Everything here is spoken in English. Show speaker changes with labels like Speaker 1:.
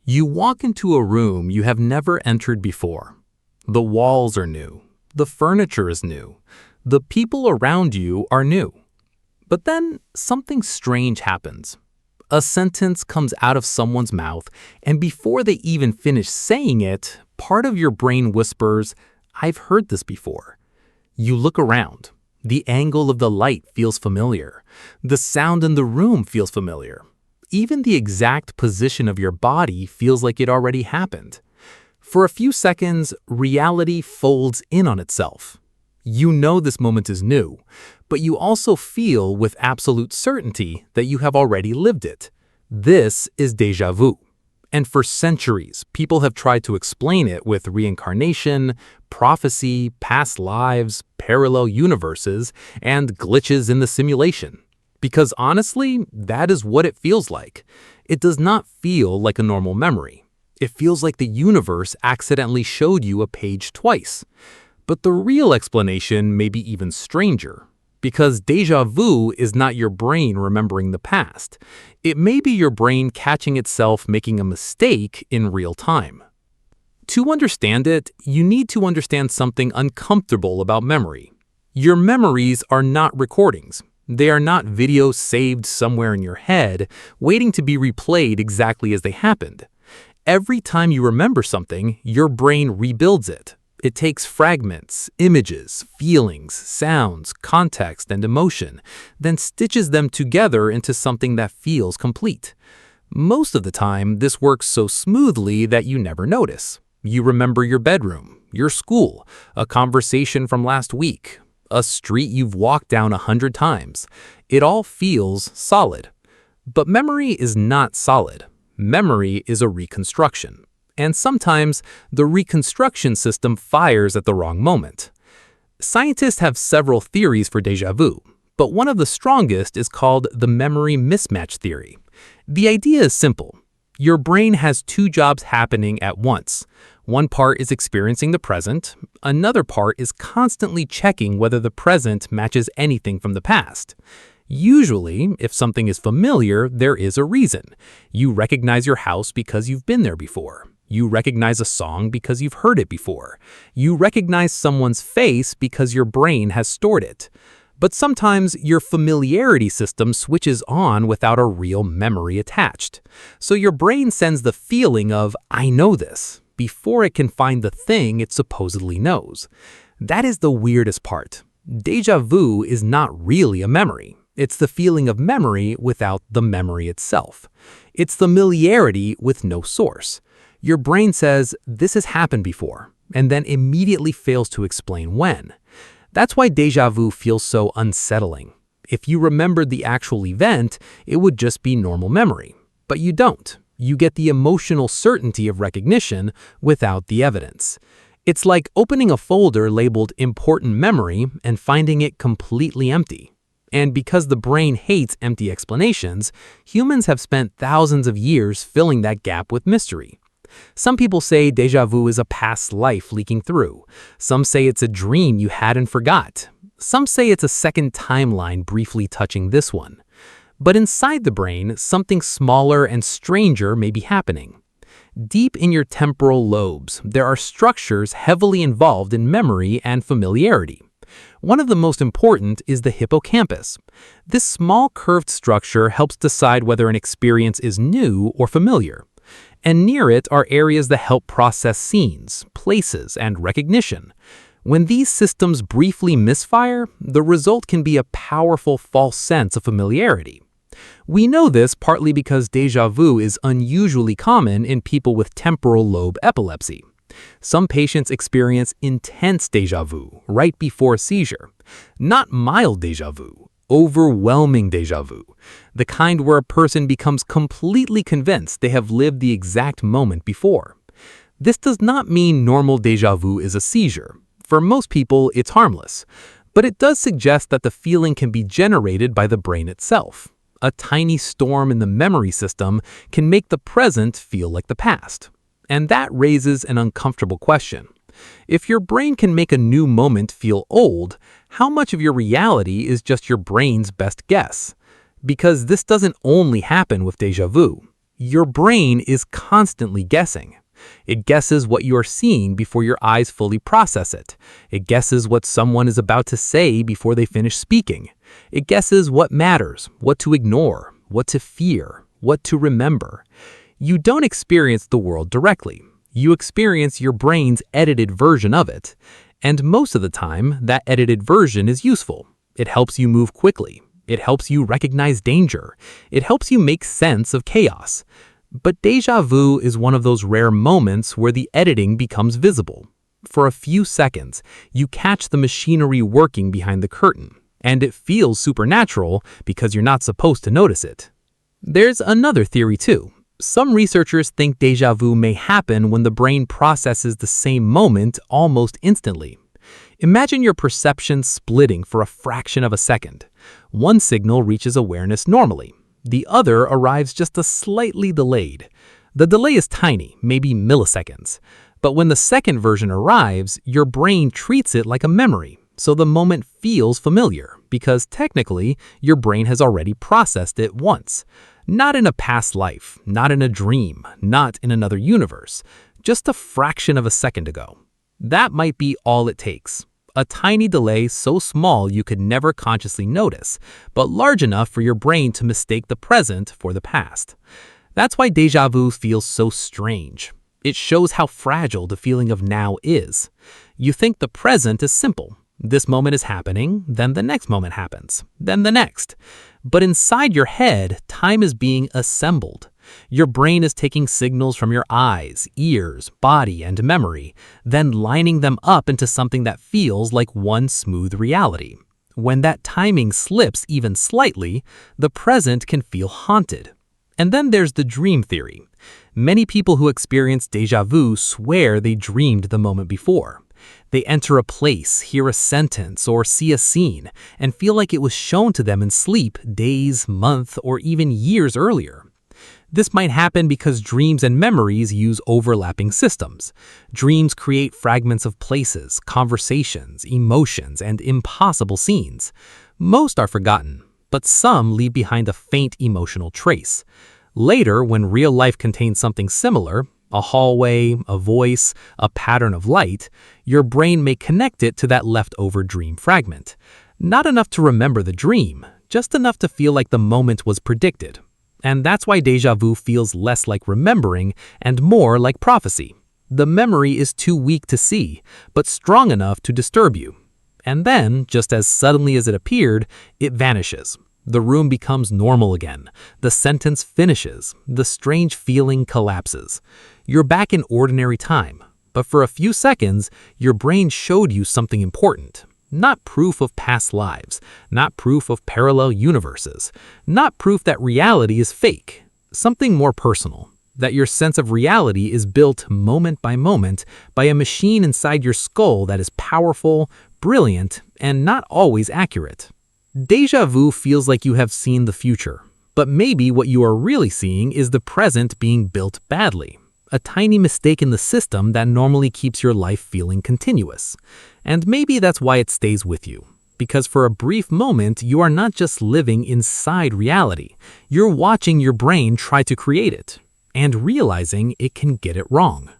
Speaker 1: You walk into a room you have never entered before. The walls are new. The furniture is new. The people around you are new. But then something strange happens. A sentence comes out of someone's mouth, and before they even finish saying it, part of your brain whispers, "I've heard this before." You look around. The angle of the light feels familiar. The sound in the room feels familiar. Even the exact position of your body feels like it already happened. For a few seconds, reality folds in on itself. You know this moment is new, but you also feel with absolute certainty that you have already lived it. This is déjà vu. And for centuries, people have tried to explain it with reincarnation, prophecy, past lives, parallel universes, and glitches in the simulation. Because honestly, that is what it feels like. It does not feel like a normal memory. It feels like the universe accidentally showed you a page twice. But the real explanation may be even stranger. Because déjà vu is not your brain remembering the past. It may be your brain catching itself making a mistake in real time. To understand it, you need to understand something uncomfortable about memory. Your memories are not recordings. They are not videos saved somewhere in your head, waiting to be replayed exactly as they happened. Every time you remember something, your brain rebuilds it. It takes fragments, images, feelings, sounds, context, and emotion, then stitches them together into something that feels complete. Most of the time, this works so smoothly that you never notice. You remember your bedroom, your school, a conversation from last week, a street you've walked down 100 times. It all feels solid. But memory is not solid. Memory is a reconstruction. And sometimes the reconstruction system fires at the wrong moment. Scientists have several theories for déjà vu, but one of the strongest is called the memory mismatch theory. The idea is simple. Your brain has two jobs happening at once. One part is experiencing the present. Another part is constantly checking whether the present matches anything from the past. Usually, if something is familiar, there is a reason. You recognize your house because you've been there before. You recognize a song because you've heard it before. You recognize someone's face because your brain has stored it. But sometimes your familiarity system switches on without a real memory attached. So your brain sends the feeling of, "I know this," before it can find the thing it supposedly knows. That is the weirdest part. Déjà vu is not really a memory. It's the feeling of memory without the memory itself. It's familiarity with no source. Your brain says, "This has happened before," and then immediately fails to explain when. That's why déjà vu feels so unsettling. If you remembered the actual event, it would just be normal memory. But you don't. You get the emotional certainty of recognition without the evidence. It's like opening a folder labeled important memory and finding it completely empty. And because the brain hates empty explanations, humans have spent thousands of years filling that gap with mystery. Some people say déjà vu is a past life leaking through. Some say it's a dream you had and forgot. Some say it's a second timeline briefly touching this one. But inside the brain, something smaller and stranger may be happening. Deep in your temporal lobes, there are structures heavily involved in memory and familiarity. One of the most important is the hippocampus. This small curved structure helps decide whether an experience is new or familiar. And near it are areas that help process scenes, places, and recognition. When these systems briefly misfire, the result can be a powerful false sense of familiarity. We know this partly because déjà vu is unusually common in people with temporal lobe epilepsy. Some patients experience intense déjà vu right before a seizure. Not mild déjà vu, overwhelming déjà vu. The kind where a person becomes completely convinced they have lived the exact moment before. This does not mean normal déjà vu is a seizure. For most people, it's harmless. But it does suggest that the feeling can be generated by the brain itself. A tiny storm in the memory system can make the present feel like the past. And that raises an uncomfortable question. If your brain can make a new moment feel old, how much of your reality is just your brain's best guess? Because this doesn't only happen with déjà vu. Your brain is constantly guessing. It guesses what you are seeing before your eyes fully process it. It guesses what someone is about to say before they finish speaking. It guesses what matters, what to ignore, what to fear, what to remember. You don't experience the world directly. You experience your brain's edited version of it. And most of the time, that edited version is useful. It helps you move quickly. It helps you recognize danger. It helps you make sense of chaos. But déjà vu is one of those rare moments where the editing becomes visible. For a few seconds, you catch the machinery working behind the curtain, and it feels supernatural because you're not supposed to notice it. There's another theory too. Some researchers think déjà vu may happen when the brain processes the same moment almost instantly. Imagine your perception splitting for a fraction of a second. One signal reaches awareness normally. The other arrives just a slightly delayed. The delay is tiny, maybe milliseconds. But when the second version arrives, your brain treats it like a memory, so the moment feels familiar, because technically, your brain has already processed it once. Not in a past life, not in a dream, not in another universe, just a fraction of a second ago. That might be all it takes. A tiny delay so small you could never consciously notice, but large enough for your brain to mistake the present for the past. That's why déjà vu feels so strange. It shows how fragile the feeling of now is. You think the present is simple. This moment is happening, then the next moment happens, then the next. But inside your head, time is being assembled. Your brain is taking signals from your eyes, ears, body, and memory, then lining them up into something that feels like one smooth reality. When that timing slips even slightly, the present can feel haunted. And then there's the dream theory. Many people who experience déjà vu swear they dreamed the moment before. They enter a place, hear a sentence, or see a scene, and feel like it was shown to them in sleep days, months, or even years earlier. This might happen because dreams and memories use overlapping systems. Dreams create fragments of places, conversations, emotions, and impossible scenes. Most are forgotten, but some leave behind a faint emotional trace. Later, when real life contains something similar, a hallway, a voice, a pattern of light, your brain may connect it to that leftover dream fragment. Not enough to remember the dream, just enough to feel like the moment was predicted. And that's why déjà vu feels less like remembering and more like prophecy. The memory is too weak to see, but strong enough to disturb you. And then, just as suddenly as it appeared, it vanishes. The room becomes normal again. The sentence finishes. The strange feeling collapses. You're back in ordinary time, but for a few seconds, your brain showed you something important. Not proof of past lives, not proof of parallel universes, not proof that reality is fake. Something more personal, that your sense of reality is built moment by a machine inside your skull that is powerful, brilliant, and not always accurate. Déjà vu feels like you have seen the future, but maybe what you are really seeing is the present being built badly. A tiny mistake in the system that normally keeps your life feeling continuous. And maybe that's why it stays with you. Because for a brief moment, you are not just living inside reality. You're watching your brain try to create it, and realizing it can get it wrong.